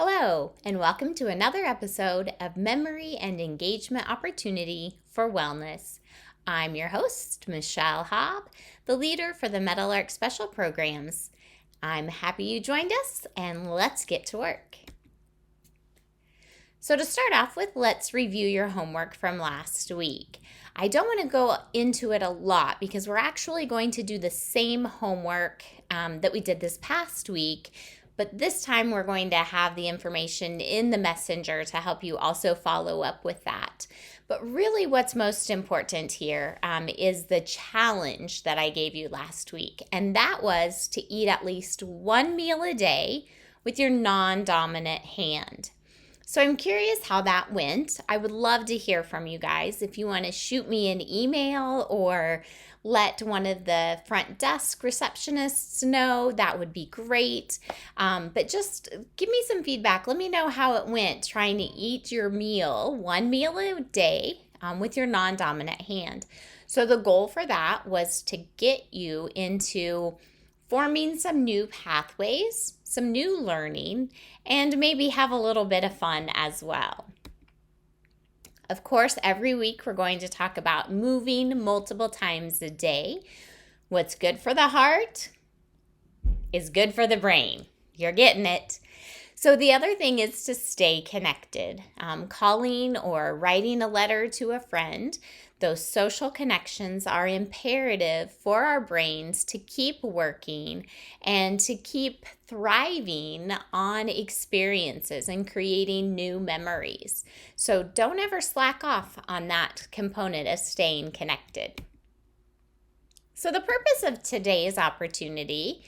Hello, and welcome to another episode of Memory and Engagement Opportunity for Wellness. I'm your host, Michelle Hobb, the leader for the Meadowlark Special Programs. I'm happy you joined us, and let's get to work. So to start off with, let's review your homework from last week. I don't want to go into it a lot because we're actually going to do the same homework that we did this past week, but this time we're going to have the information in the messenger to help you also follow up with that. But really what's most important here is the challenge that I gave you last week, and that was to eat at least one meal a day with your non-dominant hand. So I'm curious how that went. I would love to hear from you guys. If you want to shoot me an email or let one of the front desk receptionists know, that would be great. But just give me some feedback. Let me know how it went trying to eat your meal, one meal a day with your non-dominant hand. So the goal for that was to get you into forming some new pathways, some new learning, and maybe have a little bit of fun as well. Of course, every week we're going to talk about moving multiple times a day. What's good for the heart is good for the brain. You're getting it. So the other thing is to stay connected. Calling or writing a letter to a friend, those social connections are imperative for our brains to keep working and to keep thriving on experiences and creating new memories. So don't ever slack off on that component of staying connected. So the purpose of today's opportunity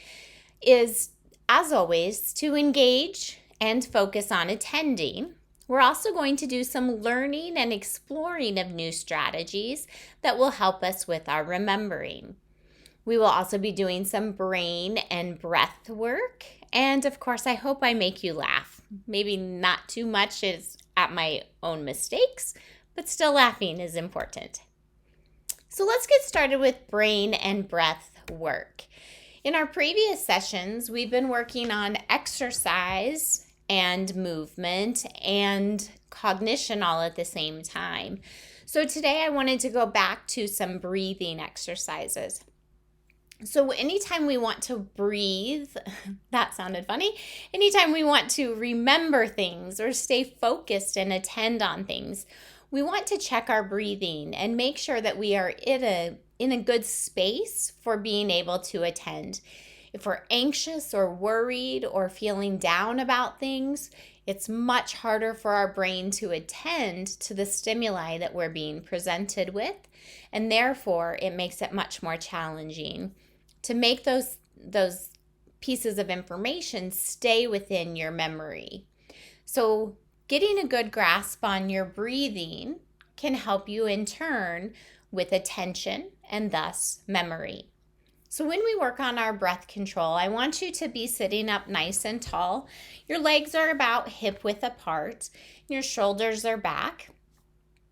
is, as always, to engage and focus on attending. We're also going to do some learning and exploring of new strategies that will help us with our remembering. We will also be doing some brain and breath work. And of course, I hope I make you laugh. Maybe not too much is at my own mistakes, but still laughing is important. So let's get started with brain and breath work. In our previous sessions, we've been working on exercise and movement and cognition all at the same time. So today I wanted to go back to some breathing exercises. So anytime we want to breathe, that sounded funny, anytime we want to remember things or stay focused and attend on things, we want to check our breathing and make sure that we are in a good space for being able to attend. If we're anxious or worried or feeling down about things, it's much harder for our brain to attend to the stimuli that we're being presented with, and therefore it makes it much more challenging to make those pieces of information stay within your memory. So getting a good grasp on your breathing can help you in turn with attention and thus memory. So when we work on our breath control, I want you to be sitting up nice and tall. Your legs are about hip width apart. Your shoulders are back.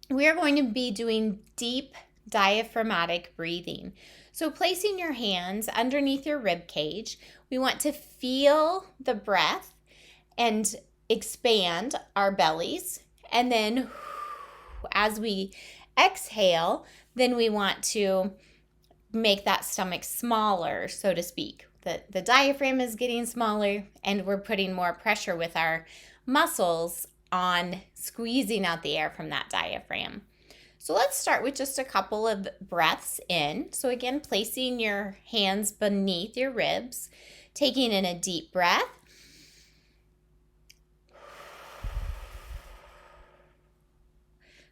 We are going to be doing deep diaphragmatic breathing. So placing your hands underneath your rib cage, we want to feel the breath and expand our bellies. And then as we exhale, then we want to make that stomach smaller, so to speak. The diaphragm is getting smaller and we're putting more pressure with our muscles on squeezing out the air from that diaphragm. So let's start with just a couple of breaths in. So again, placing your hands beneath your ribs, taking in a deep breath.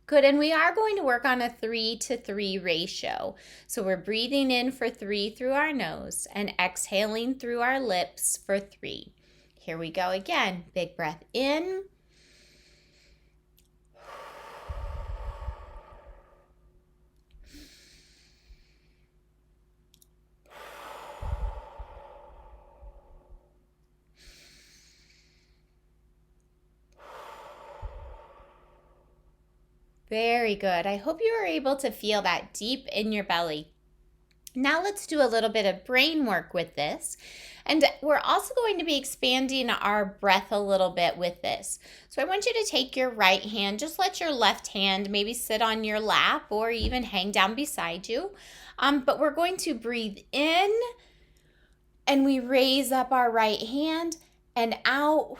Good, and we are going to work on a 3-to-3 ratio. So we're breathing in for 3 through our nose and exhaling through our lips for 3. Here we go again. Big breath in. Very good. I hope you were able to feel that deep in your belly. Now let's do a little bit of brain work with this. And we're also going to be expanding our breath a little bit with this. So I want you to take your right hand, just let your left hand maybe sit on your lap or even hang down beside you. But we're going to breathe in and we raise up our right hand and out,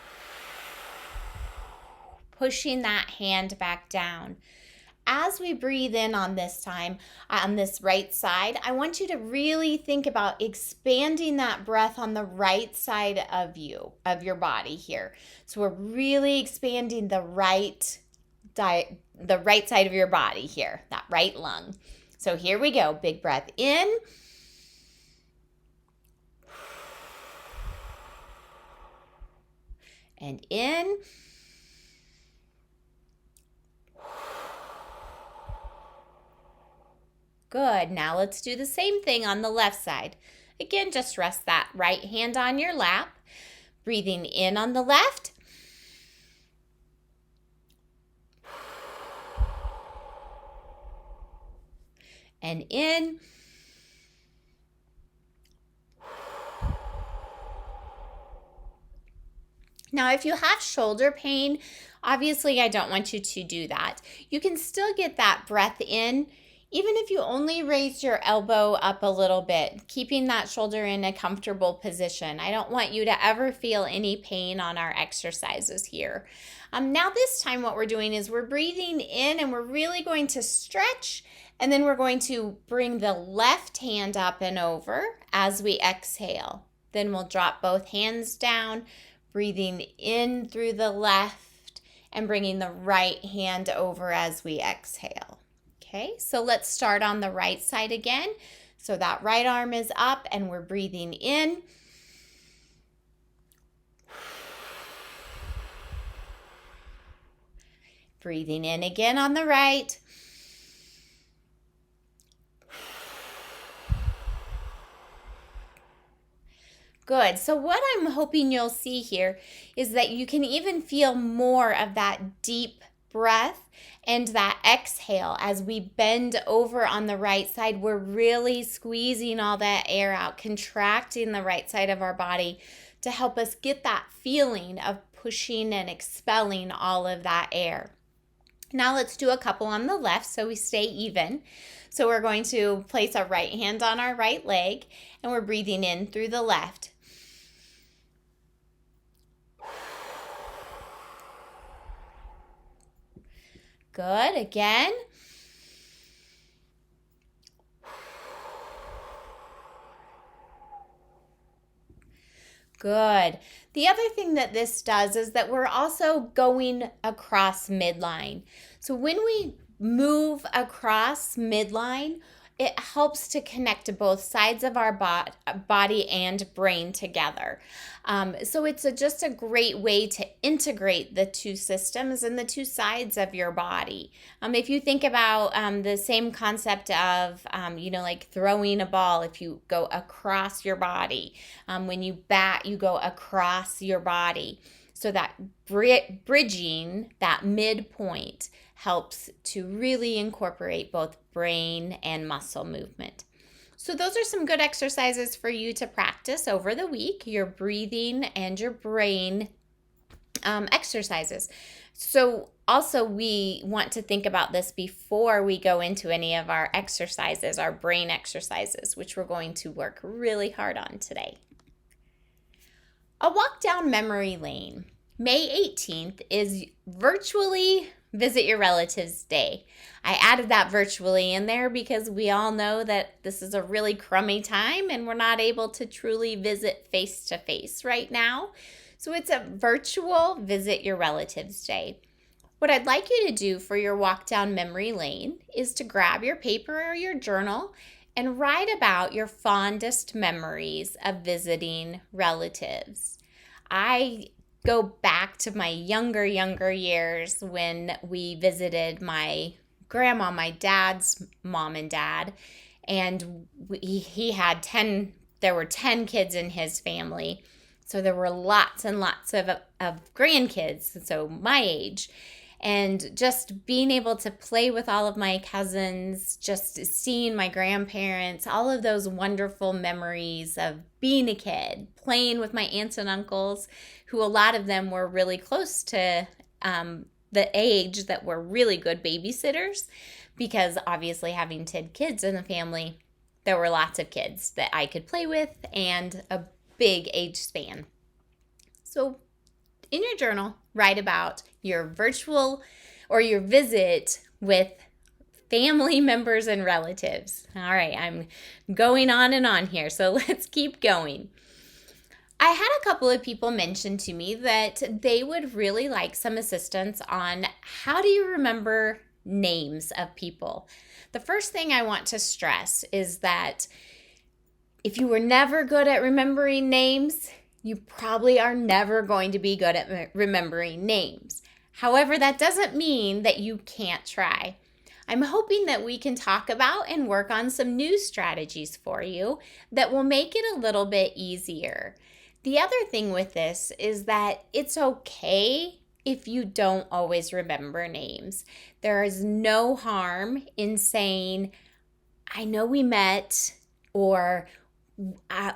pushing that hand back down. As we breathe in on this time, on this right side, I want you to really think about expanding that breath on the right side of your body here. So we're really expanding the right side of your body here, that right lung. So here we go. Big breath in. And in. Good. Now let's do the same thing on the left side. Again, just rest that right hand on your lap. Breathing in on the left. And in. Now, if you have shoulder pain, obviously I don't want you to do that. You can still get that breath in, even if you only raise your elbow up a little bit, keeping that shoulder in a comfortable position. I don't want you to ever feel any pain on our exercises here. Now this time what we're doing is we're breathing in and we're really going to stretch, and then we're going to bring the left hand up and over as we exhale. Then we'll drop both hands down, breathing in through the left and bringing the right hand over as we exhale. Okay, so let's start on the right side again. So that right arm is up and we're breathing in. Breathing in again on the right. Good. So what I'm hoping you'll see here is that you can even feel more of that deep breath and that exhale as we bend over on the right side. We're really squeezing all that air out, contracting the right side of our body to help us get that feeling of pushing and expelling all of that air. Now let's do a couple on the left so we stay even. So we're going to place our right hand on our right leg and we're breathing in through the left. Good. Again. Good. The other thing that this does is that we're also going across midline. So when we move across midline, it helps to connect to both sides of our body and brain together. So it's just a great way to integrate the two systems and the two sides of your body. If you think about the same concept of, like throwing a ball, if you go across your body, when you bat, you go across your body. So that bridging, that midpoint, helps to really incorporate both brain and muscle movement. So those are some good exercises for you to practice over the week, your breathing and your brain exercises. So also we want to think about this before we go into any of our exercises, our brain exercises, which we're going to work really hard on today. A walk down memory lane. May 18th is virtually Visit Your Relatives Day. I added that virtually in there because we all know that this is a really crummy time and we're not able to truly visit face to face right now. So it's a virtual Visit Your Relatives Day. What I'd like you to do for your walk down memory lane is to grab your paper or your journal and write about your fondest memories of visiting relatives. I go back to my younger years when we visited my grandma, my dad's mom and dad, and he had 10 kids in his family. So there were lots and lots of grandkids, so my age. And just being able to play with all of my cousins, just seeing my grandparents, all of those wonderful memories of being a kid, playing with my aunts and uncles, who a lot of them were really close to the age that were really good babysitters, because obviously having 10 kids in the family, there were lots of kids that I could play with and a big age span. So in your journal, write about your virtual or your visit with family members and relatives. All right, I'm going on and on here, so let's keep going. I had a couple of people mention to me that they would really like some assistance on how do you remember names of people. The first thing I want to stress is that if you were never good at remembering names, you probably are never going to be good at remembering names. However, that doesn't mean that you can't try. I'm hoping that we can talk about and work on some new strategies for you that will make it a little bit easier. The other thing with this is that it's okay if you don't always remember names. There is no harm in saying, I know we met, or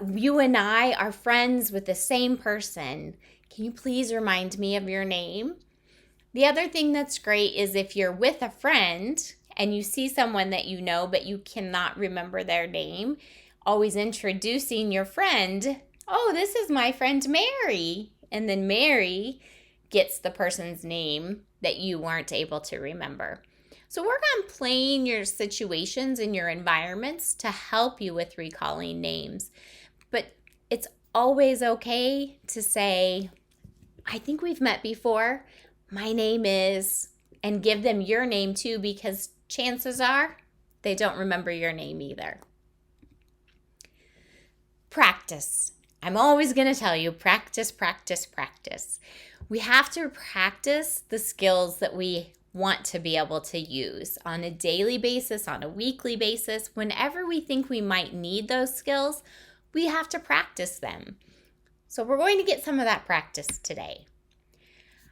you and I are friends with the same person. Can you please remind me of your name? The other thing that's great is if you're with a friend and you see someone that you know but you cannot remember their name, always introducing your friend, oh, this is my friend Mary. And then Mary gets the person's name that you weren't able to remember. So work on playing your situations and your environments to help you with recalling names. But it's always okay to say, I think we've met before. My name is, and give them your name too, because chances are they don't remember your name either. Practice. I'm always going to tell you, practice, practice, practice. We have to practice the skills that we want to be able to use on a daily basis, on a weekly basis. Whenever we think we might need those skills, we have to practice them. So we're going to get some of that practice today.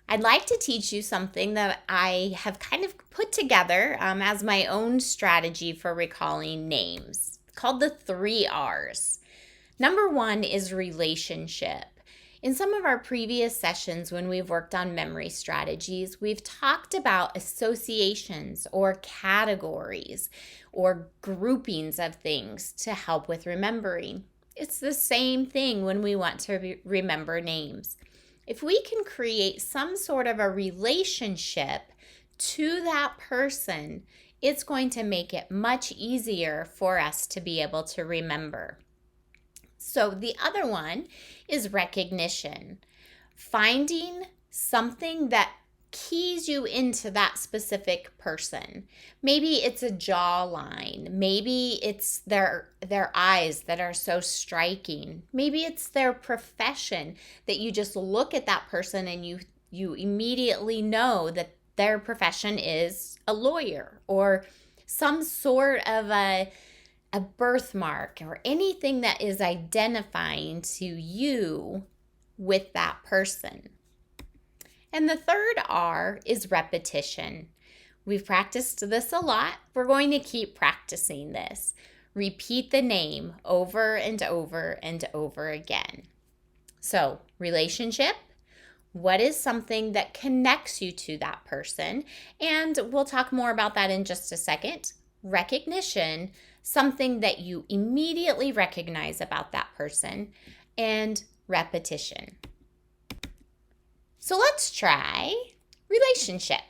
I'd like to teach you something that I have kind of put together as my own strategy for recalling names, called the 3 R's. Number 1 is relationship. In some of our previous sessions when we've worked on memory strategies, we've talked about associations or categories or groupings of things to help with remembering. It's the same thing when we want to remember names. If we can create some sort of a relationship to that person, it's going to make it much easier for us to be able to remember. So the other one is recognition. Finding something that keys you into that specific person. Maybe it's a jawline. Maybe it's their eyes that are so striking. Maybe it's their profession that you just look at that person and you immediately know that their profession is a lawyer, or some sort of a birthmark, or anything that is identifying to you with that person. And the 3rd R is repetition. We've practiced this a lot. We're going to keep practicing this. Repeat the name over and over and over again. So, relationship. What is something that connects you to that person? And we'll talk more about that in just a second. Recognition. Something that you immediately recognize about that person, and repetition. So let's try relationship.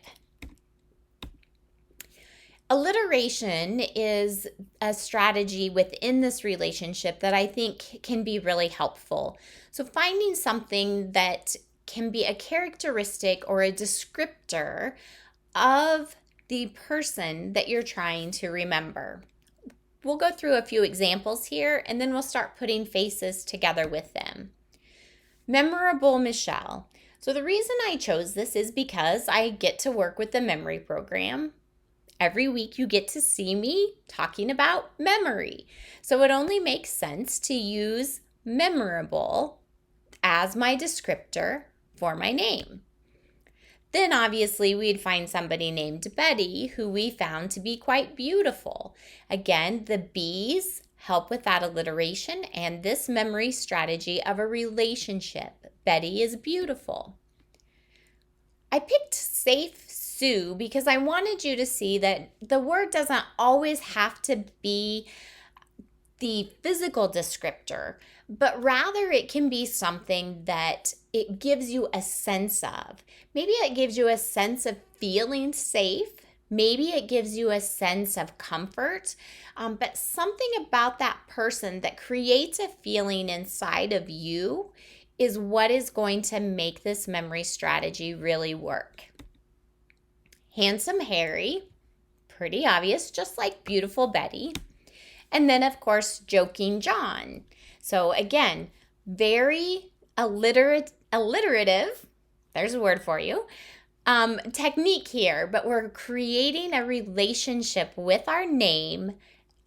Alliteration is a strategy within this relationship that I think can be really helpful. So finding something that can be a characteristic or a descriptor of the person that you're trying to remember. We'll go through a few examples here, and then we'll start putting faces together with them. Memorable Michelle. So the reason I chose this is because I get to work with the memory program. Every week you get to see me talking about memory. So it only makes sense to use memorable as my descriptor for my name. Then obviously we'd find somebody named Betty who we found to be quite beautiful. Again, the B's help with that alliteration and this memory strategy of a relationship. Betty is beautiful. I picked Safe Sue because I wanted you to see that the word doesn't always have to be the physical descriptor, but rather it can be something that it gives you a sense of. Maybe it gives you a sense of feeling safe. Maybe it gives you a sense of comfort, but something about that person that creates a feeling inside of you is what is going to make this memory strategy really work. Handsome Harry, pretty obvious, just like beautiful Betty. And then, of course, Joking John. So again, very alliterative, there's a word for you, technique here, but we're creating a relationship with our name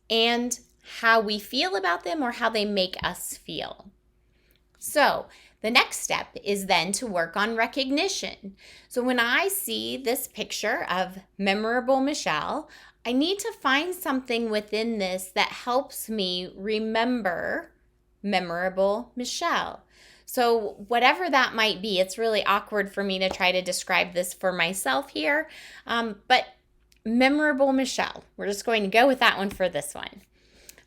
and how we feel about them or how they make us feel. So the next step is then to work on recognition. So when I see this picture of memorable Michelle, I need to find something within this that helps me remember memorable Michelle. So whatever that might be, it's really awkward for me to try to describe this for myself here, but memorable Michelle, we're just going to go with that one for this one.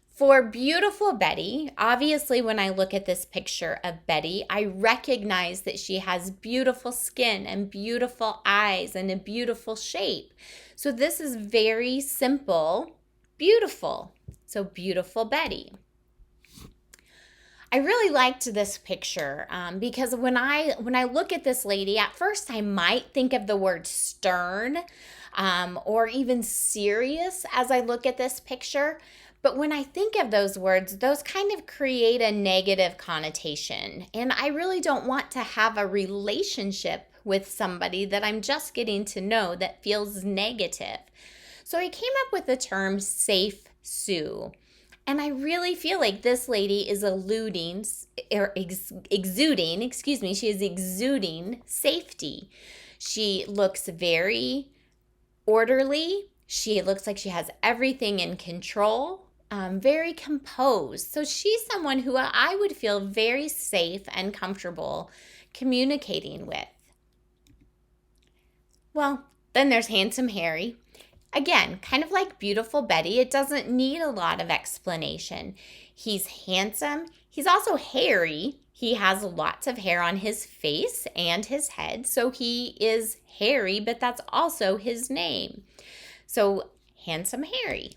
For beautiful Betty, obviously when I look at this picture of Betty, I recognize that she has beautiful skin and beautiful eyes and a beautiful shape. So this is very simple, beautiful. So beautiful Betty. I really liked this picture because when I look at this lady, at first I might think of the word stern or even serious as I look at this picture. But when I think of those words, those kind of create a negative connotation. And I really don't want to have a relationship with somebody that I'm just getting to know that feels negative. So I came up with the term Safe Sue. And I really feel like this lady is exuding safety. She looks very orderly. She looks like she has everything in control. Very composed. So she's someone who I would feel very safe and comfortable communicating with. Well, then there's Handsome Harry. Again, kind of like beautiful Betty, it doesn't need a lot of explanation. He's handsome. He's also hairy. He has lots of hair on his face and his head. So he is hairy, but that's also his name. So Handsome Harry.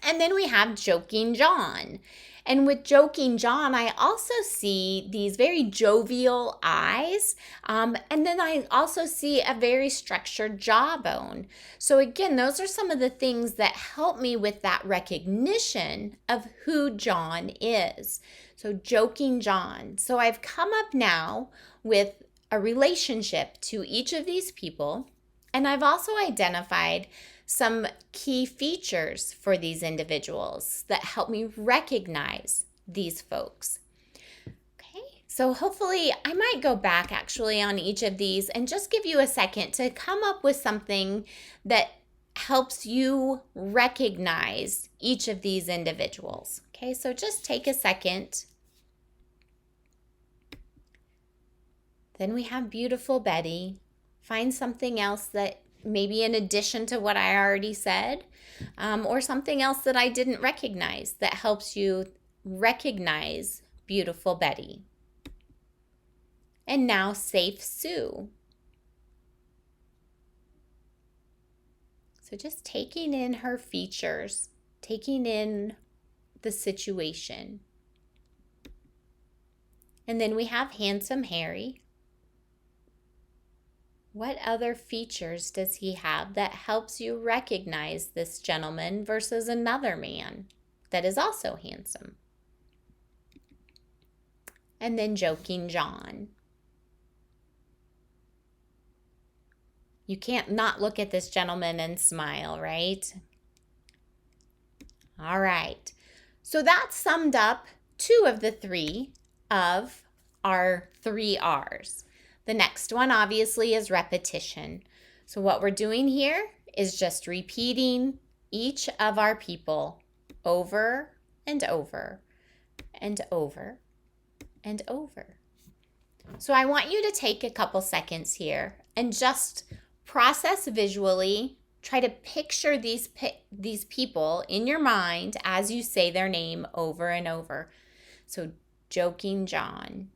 And then we have Joking John. And with Joking John, I also see these very jovial eyes. And then I also see a very structured jawbone. So again, those are some of the things that help me with that recognition of who John is. So Joking John. So I've come up now with a relationship to each of these people. And I've also identified some key features for these individuals that help me recognize these folks. Okay, so hopefully I might go back actually on each of these and just give you a second to come up with something that helps you recognize each of these individuals. Okay, so just take a second. Then we have beautiful Betty. Find something else that maybe in addition to what I already said, or something else that I didn't recognize that helps you recognize beautiful Betty. And now Safe Sue. So just taking in her features, taking in the situation. And then we have Handsome Harry. What other features does he have that helps you recognize this gentleman versus another man that is also handsome? And then Joking John. You can't not look at this gentleman and smile, right? All right. So that summed up 2 of the 3 of our 3 R's. The next one obviously is repetition. So what we're doing here is just repeating each of our people over and over and over and over. So I want you to take a couple seconds here and just process visually. Try to picture these people in your mind as you say their name over and over. So Joking John,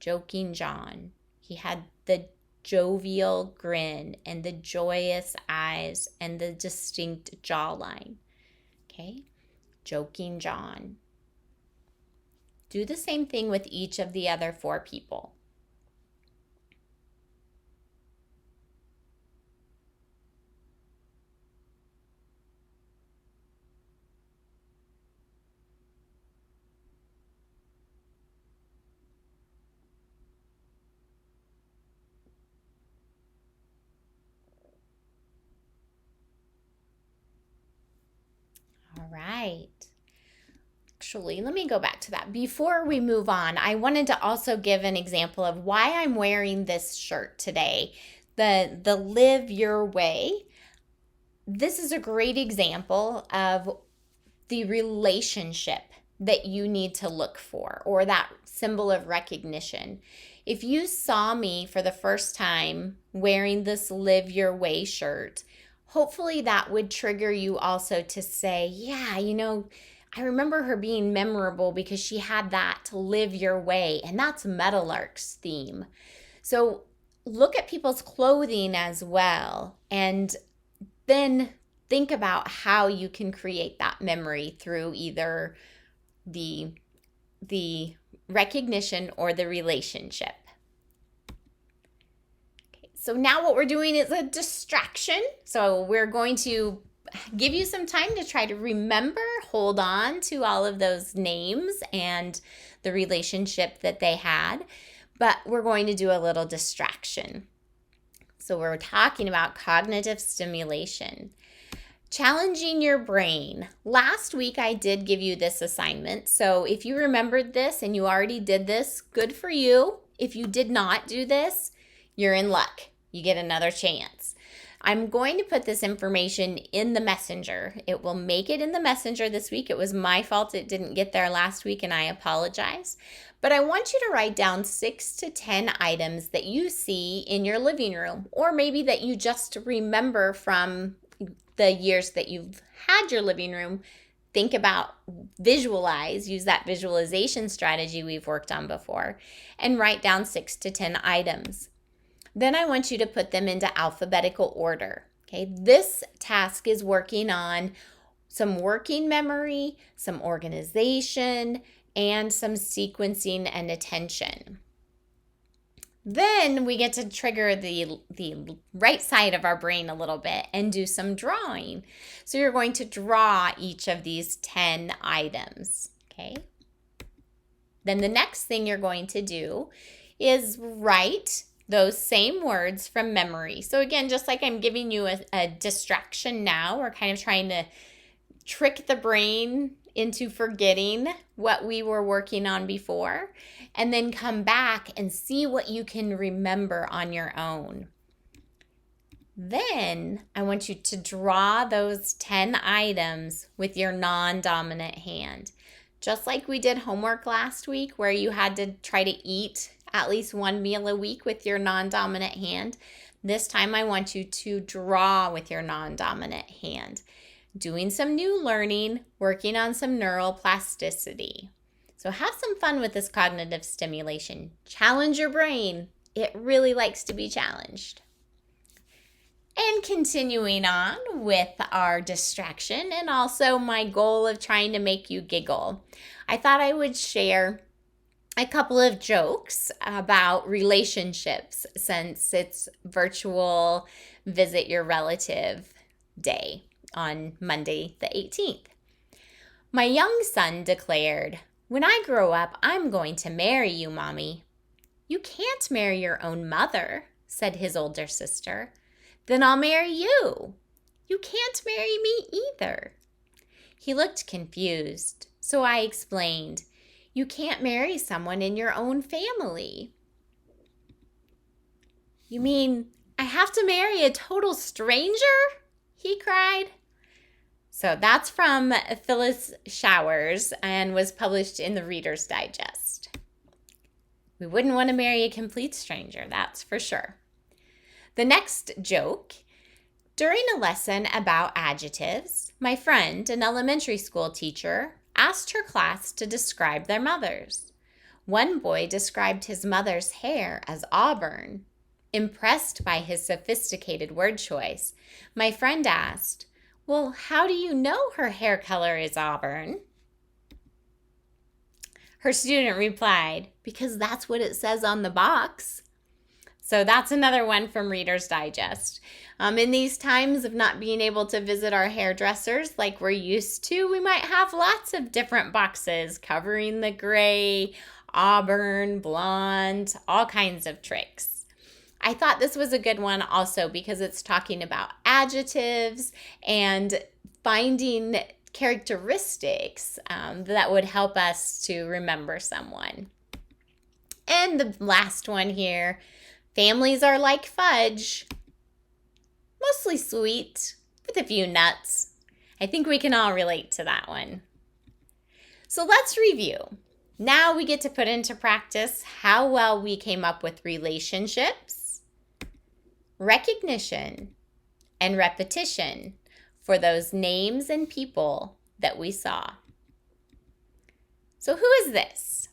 Joking John. He had the jovial grin and the joyous eyes and the distinct jawline. Okay? Joking John. Do the same thing with each of the other 4 people. All right. Actually, let me go back to that. Before we move on, I wanted to also give an example of why I'm wearing this shirt today. The Live Your Way. This is a great example of the relationship that you need to look for, or that symbol of recognition. If you saw me for the first time wearing this Live Your Way shirt, hopefully that would trigger you also to say, yeah, I remember her being memorable because she had that to live your way, and that's Meadowlark's theme. So look at people's clothing as well, and then think about how you can create that memory through either the recognition or the relationship. Okay, so now what we're doing is a distraction. So we're going to give you some time to try to remember, hold on to all of those names and the relationship that they had, but we're going to do a little distraction. So we're talking about cognitive stimulation. Challenging your brain. Last week I did give you this assignment, so if you remembered this and you already did this, good for you. If you did not do this, you're in luck. You get another chance. I'm going to put this information in the messenger. It will make it in the messenger this week. It was my fault it didn't get there last week, and I apologize. But I want you to write down 6 to 10 items that you see in your living room, or maybe that you just remember from the years that you've had your living room. Think about, visualize, use that visualization strategy we've worked on before, and write down 6 to 10 items. Then I want you to put them into alphabetical order. Okay, this task is working on some working memory, some organization, and some sequencing and attention. Then we get to trigger the right side of our brain a little bit and do some drawing. So you're going to draw each of these 10 items, okay? Then the next thing you're going to do is write those same words from memory. So again, just like I'm giving you a distraction now, we're kind of trying to trick the brain into forgetting what we were working on before, and then come back and see what you can remember on your own. Then I want you to draw those 10 items with your non-dominant hand. Just like we did homework last week, where you had to try to eat at least one meal a week with your non-dominant hand, this time I want you to draw with your non-dominant hand. Doing some new learning, working on some neural plasticity. So have some fun with this cognitive stimulation. Challenge your brain. It really likes to be challenged. And continuing on with our distraction and also my goal of trying to make you giggle, I thought I would share a couple of jokes about relationships since it's virtual visit your relative day on Monday the 18th. My young son declared, "When I grow up, I'm going to marry you, Mommy." "You can't marry your own mother," said his older sister. "Then I'll marry you." "You can't marry me either." He looked confused, so I explained, "You can't marry someone in your own family." You mean I have to marry a total stranger? He cried. So that's from Phyllis Showers and was published in the Reader's Digest. We wouldn't want to marry a complete stranger, that's for sure. The next joke. During a lesson about adjectives, my friend, an elementary school teacher, asked her class to describe their mothers. One boy described his mother's hair as auburn. Impressed by his sophisticated word choice, my friend asked, "Well, how do you know her hair color is auburn?" Her student replied, "Because that's what it says on the box." So that's another one from Reader's Digest. In these times of not being able to visit our hairdressers like we're used to, we might have lots of different boxes covering the gray, auburn, blonde, all kinds of tricks. I thought this was a good one also because it's talking about adjectives and finding characteristics that would help us to remember someone. And the last one here, families are like fudge. Mostly sweet, with a few nuts. I think we can all relate to that one. So let's review. Now we get to put into practice how well we came up with relationships, recognition, and repetition for those names and people that we saw. So who is this?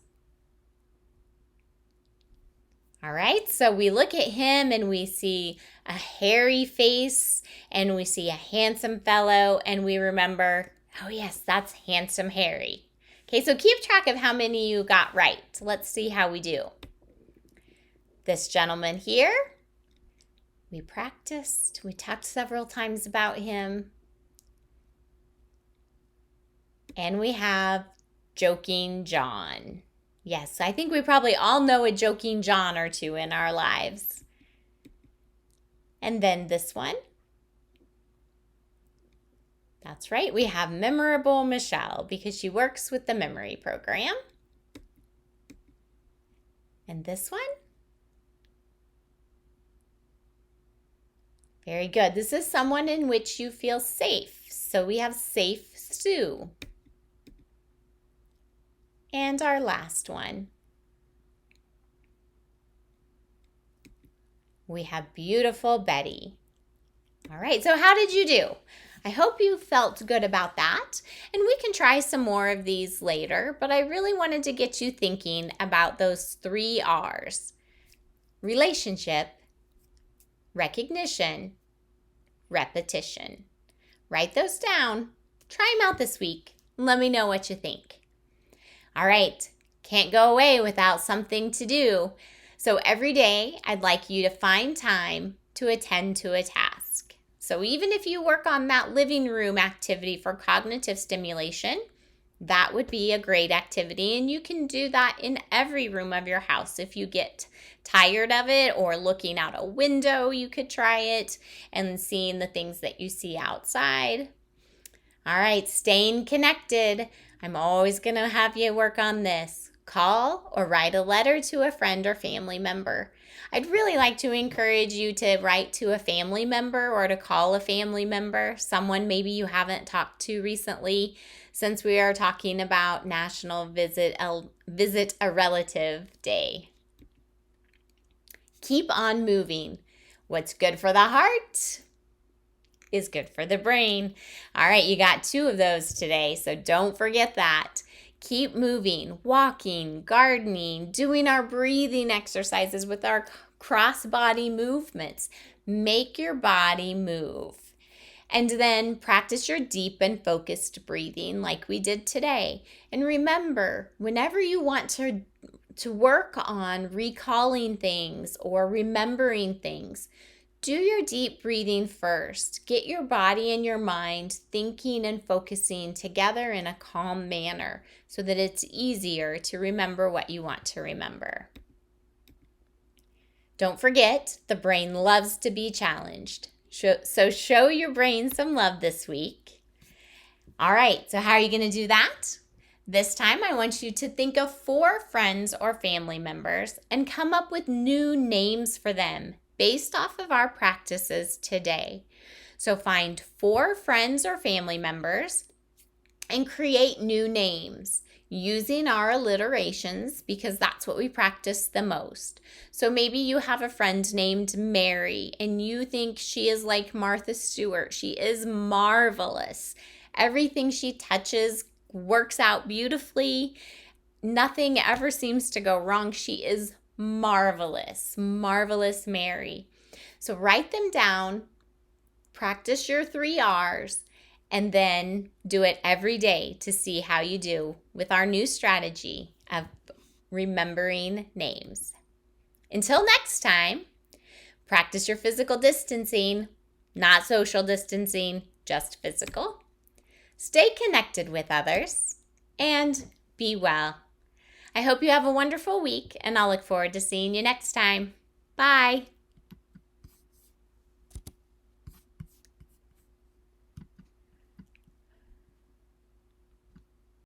All right, so we look at him and we see a hairy face and we see a handsome fellow and we remember, oh yes, that's Handsome Harry. Okay, so keep track of how many you got right. Let's see how we do. This gentleman here, we practiced. We talked several times about him. And we have Joking John. Yes, I think we probably all know a joking John or two in our lives. And then this one. That's right, we have Memorable Michelle because she works with the memory program. And this one. Very good. This is someone in which you feel safe. So we have Safe Sue. And our last one. We have Beautiful Betty. All right, so how did you do? I hope you felt good about that. And we can try some more of these later, but I really wanted to get you thinking about those 3 R's. Relationship, recognition, repetition. Write those down. Try them out this week. Let me know what you think. All right, can't go away without something to do. So every day, I'd like you to find time to attend to a task. So even if you work on that living room activity for cognitive stimulation, that would be a great activity. And you can do that in every room of your house. If you get tired of it or looking out a window, you could try it and seeing the things that you see outside. All right, staying connected. I'm always going to have you work on this. Call or write a letter to a friend or family member. I'd really like to encourage you to write to a family member or to call a family member, someone maybe you haven't talked to recently, since we are talking about National Visit a Relative Day. Keep on moving. What's good for the heart is good for the brain. All right, you got 2 of those today, so don't forget that. Keep moving, walking, gardening, doing our breathing exercises with our cross-body movements. Make your body move. And then practice your deep and focused breathing like we did today. And remember, whenever you want to work on recalling things or remembering things, do your deep breathing first. Get your body and your mind thinking and focusing together in a calm manner so that it's easier to remember what you want to remember. Don't forget, the brain loves to be challenged. So show your brain some love this week. All right, so how are you going to do that? This time I want you to think of 4 friends or family members and come up with new names for them based off of our practices today. So find 4 friends or family members and create new names using our alliterations because that's what we practice the most. So maybe you have a friend named Mary and you think she is like Martha Stewart. She is marvelous. Everything she touches works out beautifully. Nothing ever seems to go wrong. She is marvelous, marvelous Mary. So write them down, practice your 3 R's, and then do it every day to see how you do with our new strategy of remembering names. Until next time, practice your physical distancing, not social distancing, just physical. Stay connected with others and be well. I hope you have a wonderful week, and I'll look forward to seeing you next time. Bye.